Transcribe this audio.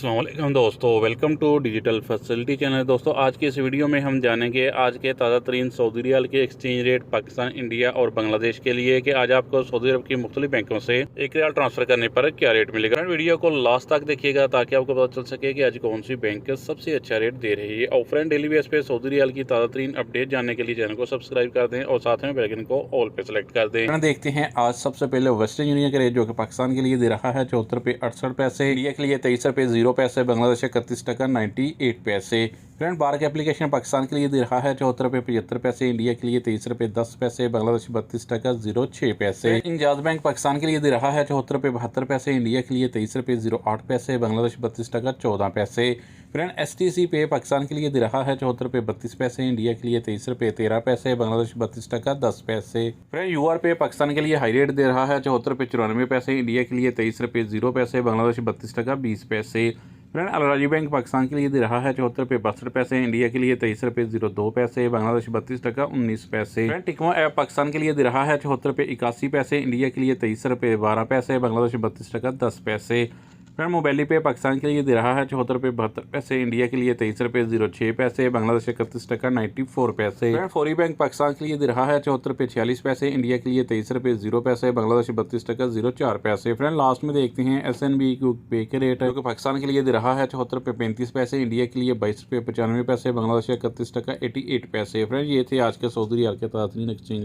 अस्सलाम वालेकुम दोस्तों, welcome to digital facility channel. दोस्तों आज की इस वीडियो में हम जानेंगे आज के ताज़ा तरीन सऊदी रियाल के एक्सचेंज रेट पाकिस्तान, इंडिया और बांग्लादेश के लिए कि आज आपको सऊदी अरब की मुख्तलिफ बैंकों से एक रियाल ट्रांसफर करने पर क्या रेट मिलेगा। वीडियो को लास्ट तक देखिएगा ताकि आपको पता चल सके कि आज कौन सी बैंक सबसे अच्छा रेट दे रही है। और फ्रेंड, डेली बेस पे सऊदी रियाल की ताज़ा तरीन अपडेट जानने के लिए चैनल को सब्सक्राइब कर दें और साथ में बेल आइकन को ऑल पे सेलेक्ट कर दें। देखते हैं आज सबसे पहले वेस्टर्न यूनियन का रेट जो कि पाकिस्तान के लिए दे रहा है 74 रुपये 68 पैसे, इंडिया के लिए 23 रुपये 0 पैसे, बांग्लादेश 31 टका 98 पैसे। फ्रेंड, बार के एप्लीकेशन पाकिस्तान के लिए दे रहा है 74 रुपये 75 पैसे, इंडिया के लिए 23 रुपये 10 पैसे, बांग्लादेश 32 टका 06 पैसे। इंजाज बैंक पाकिस्तान के लिए दे रहा है 74 रुपये 72 पैसे, इंडिया के लिए 23 रुपये 08 पैसे, बांग्लादेश 32 टका 14 पैसे। फ्रेंड, STC पे पाकिस्तान के लिए दे रहा है 74 रुपये 32 पैसे, इंडिया के लिए 23 रुपये 13 पैसे, बांग्लादेश 32 टका 10 पैसे। फ्रेंड, UR पे पाकिस्तान के लिए हाई रेट दे रहा है 74 रुपये 94 पैसे, इंडिया के लिए 23 रुपये 0 पैसे, बांग्लादेश 32 टका 20 पैसे। फ्रेंड, अलराजी बैंक पाकिस्तान के लिए दे रहा है 74 रुपये 62 पैसे, इंडिया के लिए 23 रुपये 02 पैसे, बांग्लादेश 32 टका 19 पैसे। फ्रेंड, टिकमो ऐप पाकिस्तान के लिए दे रहा है 74 रुपये 81 पैसे, इंडिया के लिए 23 रुपये 12 पैसे, बांग्लादेश 32 टका 10 पैसे। फ्रेंड, मोबाइली पे पाकिस्तान के लिए दे रहा है 74 रुपये 72 पैसे, इंडिया के लिए 23 रुपये 06 पैसे, बांग्लादेश 31 टका 94 पैसे। फ्रेंड, फौरी बैंक पाकिस्तान के लिए दे रहा है 74 रुपये 46 पैसे, इंडिया के लिए 23 रुपये 0 पैसे, बांग्लादेश 32 टका 04 पैसे। फ्रेंड, लास्ट में देखते हैं SNB पे के रेट जो कि पाकिस्तान के लिए दे रहा है 74 रुपये 35 पैसे, इंडिया के लिए 22 रुपये 95 पैसे, बांग्लादेश 31 टका 88 पैसे। फ्रेंड, ये थे आज के सऊदी रियाल के ताज़ा एक्सचेंज